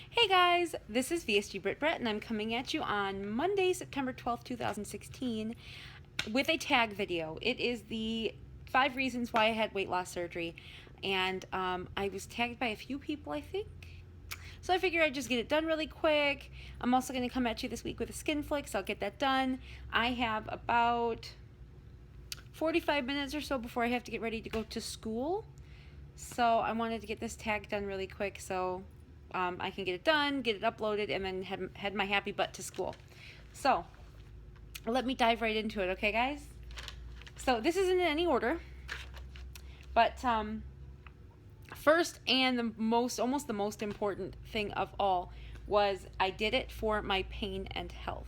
Hey guys, this is VSG Brit Brett, and I'm coming at you on Monday, September 12th, 2016, with a tag video. It is the 5 reasons why I had weight loss surgery, and I was tagged by a few people, I think. So I figured I'd just get it done really quick. I'm also going to come at you this week with a skin flick, so I'll get that done. I have about 45 minutes or so before I have to get ready to go to school. So I wanted to get this tag done really quick so I can get it done, get it uploaded, and then head my happy butt to school. So let me dive right into it, okay, guys? So this isn't in any order, but first and almost the most important thing of all was I did it for my pain and health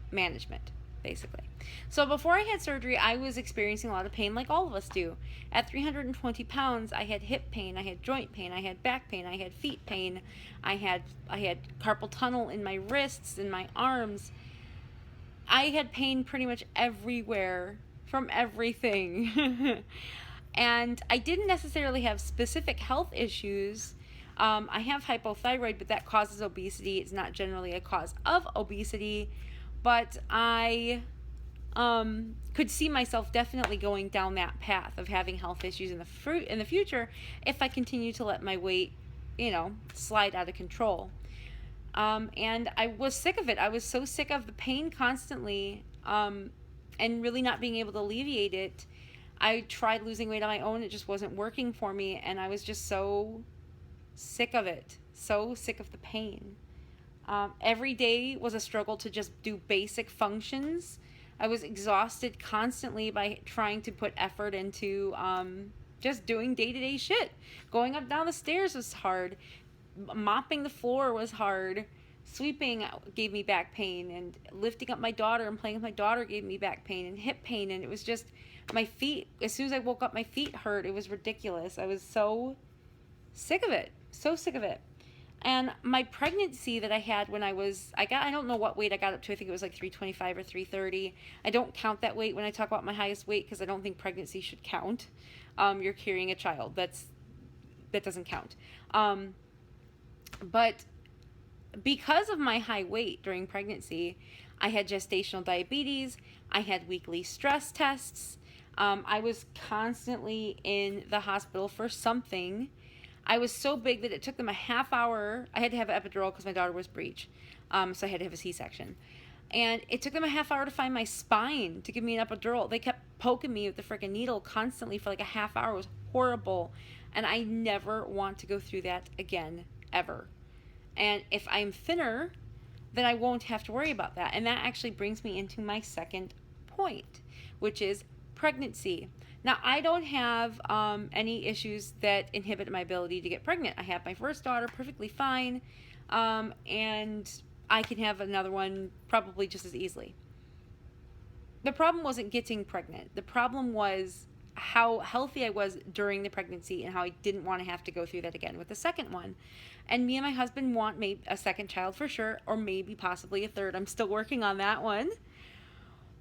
management, basically. So before I had surgery, I was experiencing a lot of pain like all of us do. At 320 pounds, I had hip pain, I had joint pain, I had back pain, I had feet pain, I had carpal tunnel in my wrists, in my arms. I had pain pretty much everywhere from everything. And I didn't necessarily have specific health issues. I have hypothyroid, but that causes obesity. It's not generally a cause of obesity. But I could see myself definitely going down that path of having health issues in the future if I continue to let my weight, slide out of control. And I was sick of it. I was so sick of the pain constantly, and really not being able to alleviate it. I tried losing weight on my own. It just wasn't working for me, and I was just so sick of it, so sick of the pain. Every day was a struggle to just do basic functions. I was exhausted constantly by trying to put effort into just doing day-to-day shit. Going up down the stairs was hard. Mopping the floor was hard. Sweeping gave me back pain, and lifting up my daughter and playing with my daughter gave me back pain and hip pain, and it was just my feet. As soon as I woke up, my feet hurt. It was ridiculous. I was so sick of it. So sick of it. And my pregnancy that I had when I don't know what weight I got up to. I think it was like 325 or 330. I don't count that weight when I talk about my highest weight because I don't think pregnancy should count. You're carrying a child. That doesn't count. But because of my high weight during pregnancy, I had gestational diabetes. I had weekly stress tests. I was constantly in the hospital for something. I was so big that it took them a half hour. I had to have an epidural because my daughter was breech. So I had to have a C-section. And it took them a half hour to find my spine to give me an epidural. They kept poking me with the freaking needle constantly for like a half hour. It was horrible. And I never want to go through that again, ever. And if I'm thinner, then I won't have to worry about that. And that actually brings me into my second point, which is pregnancy. Now, I don't have any issues that inhibit my ability to get pregnant. I have my first daughter perfectly fine, and I can have another one probably just as easily. The problem wasn't getting pregnant. The problem was how healthy I was during the pregnancy and how I didn't want to have to go through that again with the second one. And me and my husband want maybe a second child for sure, or maybe possibly a third. I'm still working on that one.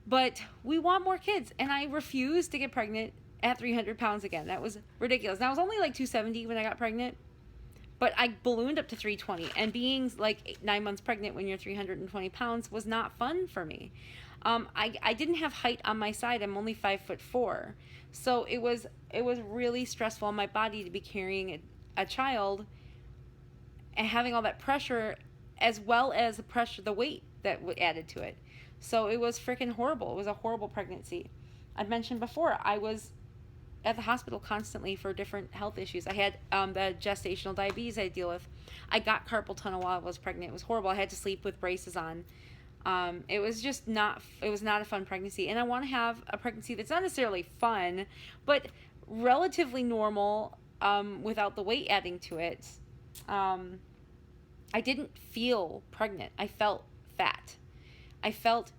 But we want more kids, and I refused to get pregnant at 300 pounds again. That was ridiculous. Now, I was only like 270 when I got pregnant, but I ballooned up to 320, and being like 9 months pregnant when you're 320 pounds was not fun for me. I didn't have height on my side. I'm only 5'4", so it was really stressful on my body to be carrying a child and having all that pressure, as well as the weight that added to it. So it was freaking horrible. It was a horrible pregnancy. I mentioned before, I was at the hospital constantly for different health issues. I had the gestational diabetes I had to deal with. I got carpal tunnel while I was pregnant. It was horrible. I had to sleep with braces on. It was not a fun pregnancy. And I want to have a pregnancy that's not necessarily fun, but relatively normal, without the weight adding to it. I didn't feel pregnant. I felt fat. I felt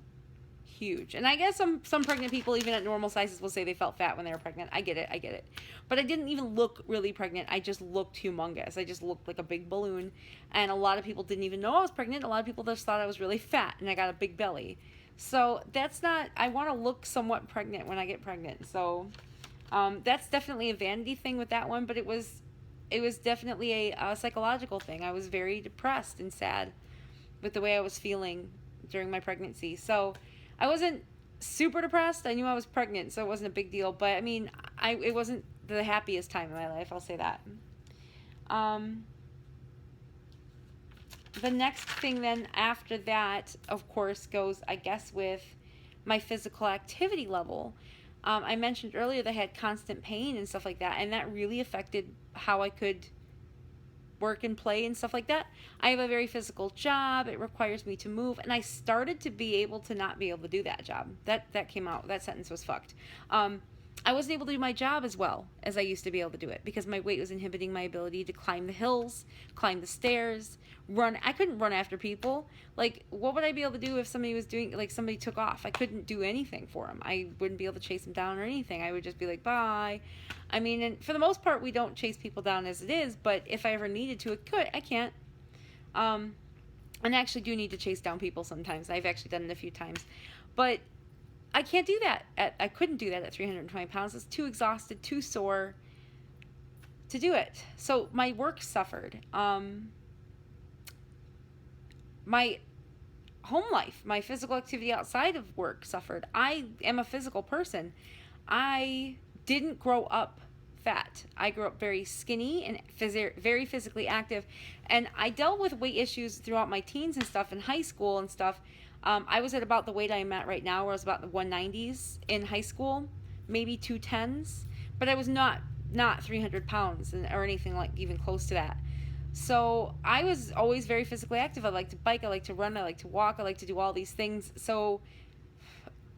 huge. And I guess some pregnant people, even at normal sizes, will say they felt fat when they were pregnant. I get it. But I didn't even look really pregnant. I just looked humongous. I just looked like a big balloon. And a lot of people didn't even know I was pregnant. A lot of people just thought I was really fat and I got a big belly. So I want to look somewhat pregnant when I get pregnant. So that's definitely a vanity thing with that one. But it was it was definitely a psychological thing. I was very depressed and sad with the way I was feeling during my pregnancy. So I wasn't super depressed. I knew I was pregnant, so it wasn't a big deal. But I mean, it wasn't the happiest time of my life, I'll say that. Um, the next thing then after that, of course, goes, I guess, with my physical activity level. I mentioned earlier that I had constant pain and stuff like that, and that really affected how I could work and play and stuff like that. I have a very physical job. It requires me to move, and I started to be able to not be able to do that job. That came out. That sentence was fucked. I wasn't able to do my job as well as I used to be able to do it because my weight was inhibiting my ability to climb the hills, climb the stairs, run. I couldn't run after people. Like, what would I be able to do if somebody was doing, like, somebody took off? I couldn't do anything for them. I wouldn't be able to chase them down or anything. I would just be like, bye. I mean, and for the most part, we don't chase people down as it is, but if I ever needed to, I can't. And I actually do need to chase down people sometimes. I've actually done it a few times. But I can't do that. I couldn't do that at 320 pounds. It's too exhausted, too sore to do it. So my work suffered. My home life, my physical activity outside of work suffered. I am a physical person. I didn't grow up fat. I grew up very skinny and very physically active. And I dealt with weight issues throughout my teens and stuff in high school and stuff. I was at about the weight I'm at right now, where I was about the 190s in high school, maybe 210s, but I was not 300 pounds or anything like even close to that. So I was always very physically active. I like to bike, I like to run, I like to walk, I like to do all these things. So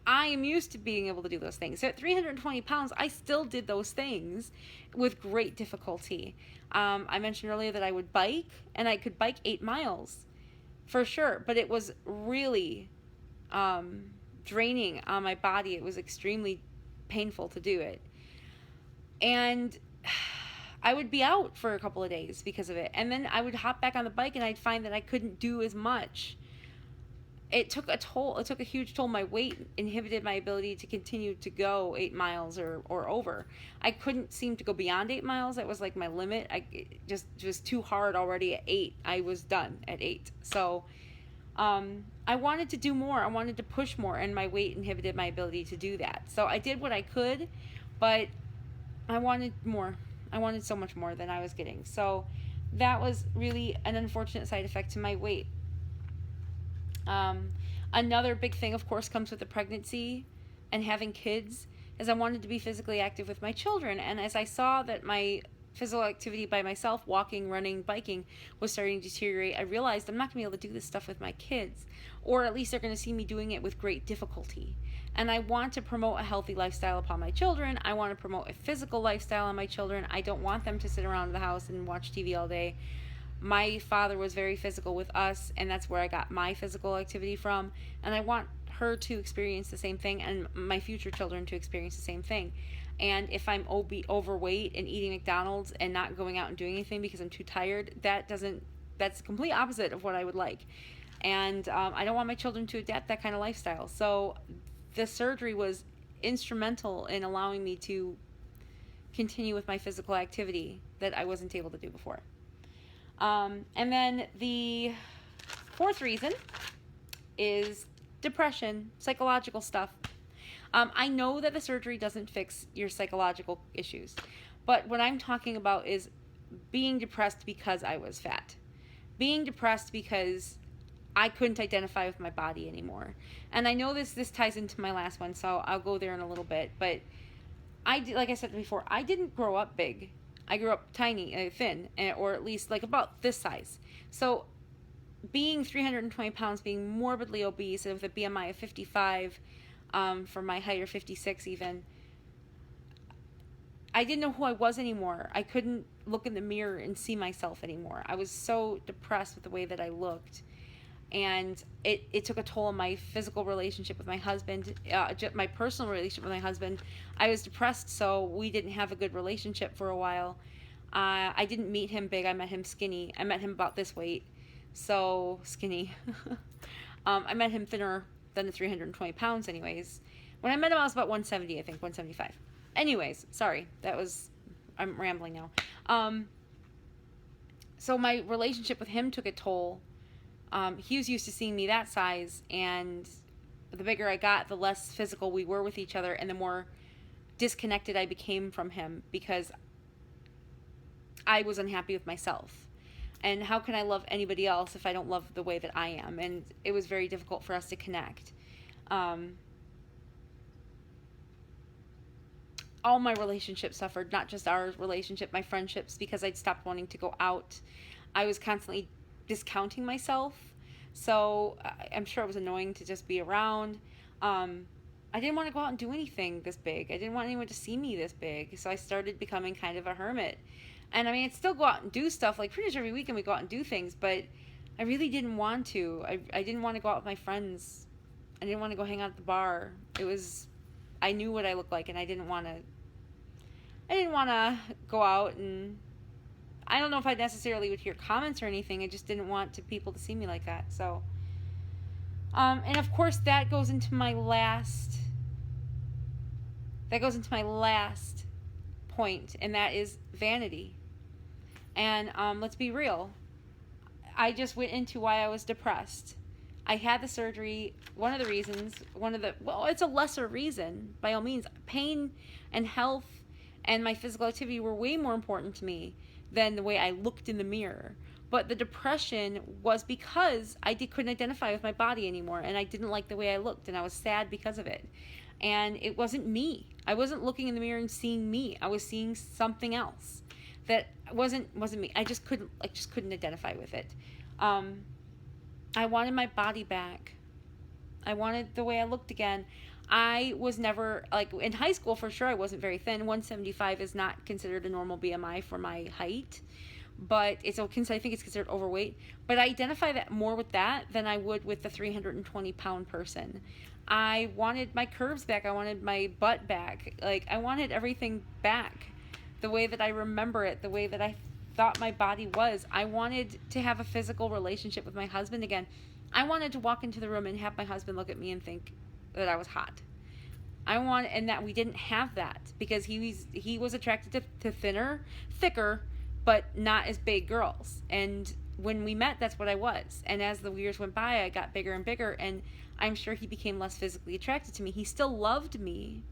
I am used to being able to do those things. So at 320 pounds, I still did those things with great difficulty. I mentioned earlier that I would bike, and I could bike 8 miles. For sure, but it was really draining on my body. It was extremely painful to do it. And I would be out for a couple of days because of it. And then I would hop back on the bike and I'd find that I couldn't do as much. It took a toll. It took a huge toll. My weight inhibited my ability to continue to go 8 miles or over. I couldn't seem to go beyond 8 miles. That was like my limit. It just was too hard already at 8. I was done at 8. So I wanted to do more. I wanted to push more, and my weight inhibited my ability to do that. So I did what I could, but I wanted more. I wanted so much more than I was getting. So that was really an unfortunate side effect to my weight. Another big thing, of course, comes with the pregnancy and having kids, is I wanted to be physically active with my children. And as I saw that my physical activity by myself, walking, running, biking, was starting to deteriorate, I realized I'm not going to be able to do this stuff with my kids, or at least they're going to see me doing it with great difficulty. And I want to promote a healthy lifestyle upon my children. I want to promote a physical lifestyle on my children. I don't want them to sit around the house and watch TV all day. My father was very physical with us, and that's where I got my physical activity from. And I want her to experience the same thing, and my future children to experience the same thing. And if I'm overweight and eating McDonald's and not going out and doing anything because I'm too tired, that's the complete opposite of what I would like. And I don't want my children to adapt that kind of lifestyle. So the surgery was instrumental in allowing me to continue with my physical activity that I wasn't able to do before. And then the fourth reason is depression, psychological stuff. I know that the surgery doesn't fix your psychological issues, but what I'm talking about is being depressed because I was fat. Being depressed because I couldn't identify with my body anymore. And I know this ties into my last one, so I'll go there in a little bit. But like I said before, I didn't grow up big. I grew up tiny, thin, or at least like about this size. So being 320 pounds, being morbidly obese with a BMI of 55, for my height, or 56 even, I didn't know who I was anymore. I couldn't look in the mirror and see myself anymore. I was so depressed with the way that I looked. And it took a toll on my physical relationship with my husband, my personal relationship with my husband. I was depressed, so we didn't have a good relationship for a while. I didn't meet him big. I met him skinny. I met him about this weight, so skinny. I met him thinner than the 320 pounds anyways. When I met him, I was about 170, I think, 175. Anyways, sorry. I'm rambling now. so my relationship with him took a toll. He was used to seeing me that size, and the bigger I got, the less physical we were with each other, and the more disconnected I became from him because I was unhappy with myself. And how can I love anybody else if I don't love the way that I am? And it was very difficult for us to connect. All my relationships suffered, not just our relationship, my friendships, because I'd stopped wanting to go out. I was constantly discounting myself. So I'm sure it was annoying to just be around. I didn't want to go out and do anything this big. I didn't want anyone to see me this big. So I started becoming kind of a hermit. And I mean, I'd still go out and do stuff. Like pretty much every weekend we go out and do things. But I really didn't want to. I didn't want to go out with my friends. I didn't want to go hang out at the bar. I knew what I looked like, and I didn't want to go out, and I don't know if I necessarily would hear comments or anything. I just didn't want people to see me like that. So, and of course that goes into my last point, and that is vanity. And let's be real. I just went into why I was depressed. I had the surgery. One of the reasons, it's a lesser reason, by all means. Pain and health and my physical activity were way more important to me than the way I looked in the mirror. But the depression was because I couldn't identify with my body anymore, and I didn't like the way I looked, and I was sad because of it. And it wasn't me. I wasn't looking in the mirror and seeing me. I was seeing something else that wasn't me. I just couldn't identify with it. I wanted my body back. I wanted the way I looked again. I was never, like, in high school for sure I wasn't very thin. 175 is not considered a normal BMI for my height, but I think it's considered overweight. But I identify that more with that than I would with the 320-pound person. I wanted my curves back. I wanted my butt back. Like, I wanted everything back the way that I remember it, the way that I thought my body was. I wanted to have a physical relationship with my husband again. I wanted to walk into the room and have my husband look at me and think that I was hot. And that we didn't have that because he was attracted to thicker, but not as big girls. And when we met, that's what I was. And as the years went by, I got bigger and bigger, and I'm sure he became less physically attracted to me. He still loved me.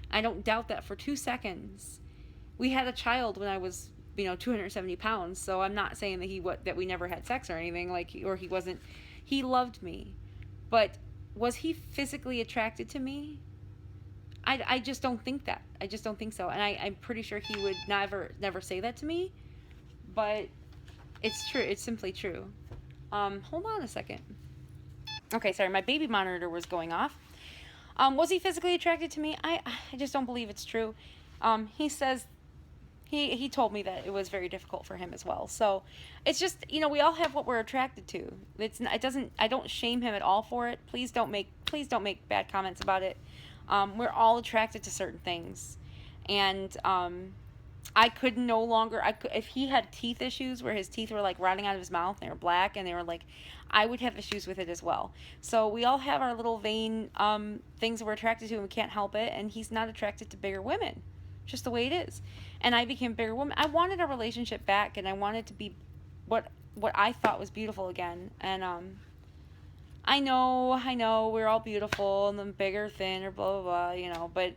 I don't doubt that for 2 seconds. We had a child when I was 270 pounds, so I'm not saying that we never had sex or anything, he loved me. But was he physically attracted to me? I just don't think that. I just don't think so. And I'm pretty sure he would never say that to me, but it's true. It's simply true. Hold on a second. Okay, sorry, my baby monitor was going off. Was he physically attracted to me? I just don't believe it's true. He says he told me that it was very difficult for him as well. So it's just, we all have what we're attracted to. I don't shame him at all for it. Please don't make bad comments about it. We're all attracted to certain things. And I could no longer, if he had teeth issues where his teeth were like rotting out of his mouth and they were black and they were like, I would have issues with it as well. So we all have our little vain things that we're attracted to and we can't help it. And he's not attracted to bigger women. Just the way it is. And I became a bigger woman. I wanted a relationship back, and I wanted to be what I thought was beautiful again. And I know we're all beautiful and then bigger, thin, or blah blah blah, but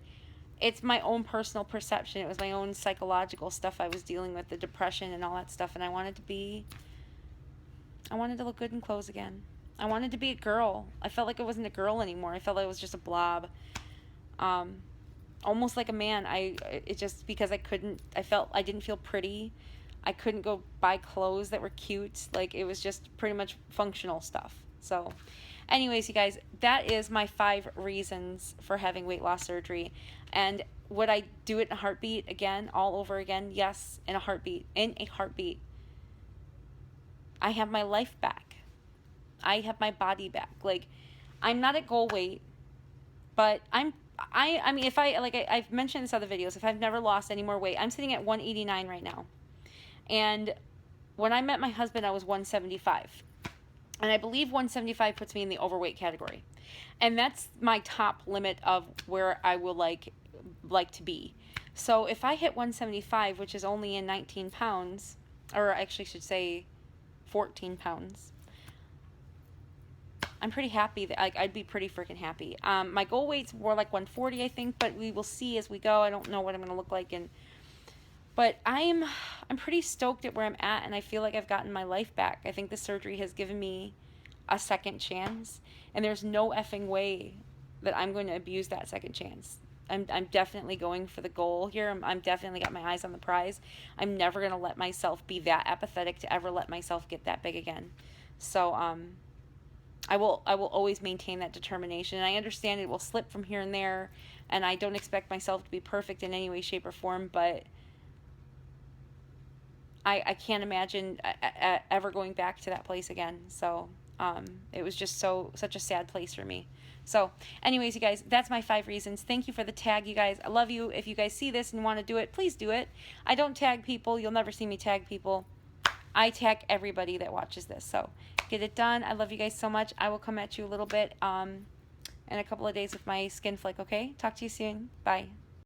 it's my own personal perception. It was my own psychological stuff I was dealing with, the depression and all that stuff, and I wanted to look good in clothes again. I wanted to be a girl. I felt like I wasn't a girl anymore. I felt like I was just a blob. Almost like a man. It just because I didn't feel pretty. I couldn't go buy clothes that were cute. Like, it was just pretty much functional stuff. So anyways, you guys, that is my 5 reasons for having weight loss surgery. And would I do it in a heartbeat again, all over again? Yes, in a heartbeat. I have my life back. I have my body back. Like, I'm not at goal weight, but I mean, if I've mentioned in this other videos, if I've never lost any more weight, I'm sitting at 189 right now. And when I met my husband, I was 175. And I believe 175 puts me in the overweight category. And that's my top limit of where I will like to be. So if I hit 175, which is only in 19 pounds, or I actually should say 14 pounds. I'm pretty happy that I'd be pretty freaking happy. My goal weight's more like 140, I think, but we will see as we go. I don't know what I'm going to look like, but I'm pretty stoked at where I'm at, and I feel like I've gotten my life back. I think the surgery has given me a second chance, and there's no effing way that I'm going to abuse that second chance. I'm definitely going for the goal here. I'm definitely got my eyes on the prize. I'm never going to let myself be that apathetic to ever let myself get that big again. So I will always maintain that determination. And I understand it will slip from here and there, and I don't expect myself to be perfect in any way, shape, or form, but I can't imagine ever going back to that place again. So it was just such a sad place for me. So anyways, you guys, that's my 5 reasons. Thank you for the tag, you guys. I love you. If you guys see this and want to do it, please do it. I don't tag people. You'll never see me tag people. I tag everybody that watches this. So get it done. I love you guys so much. I will come at you a little bit in a couple of days with my skin flick, okay? Talk to you soon. Bye.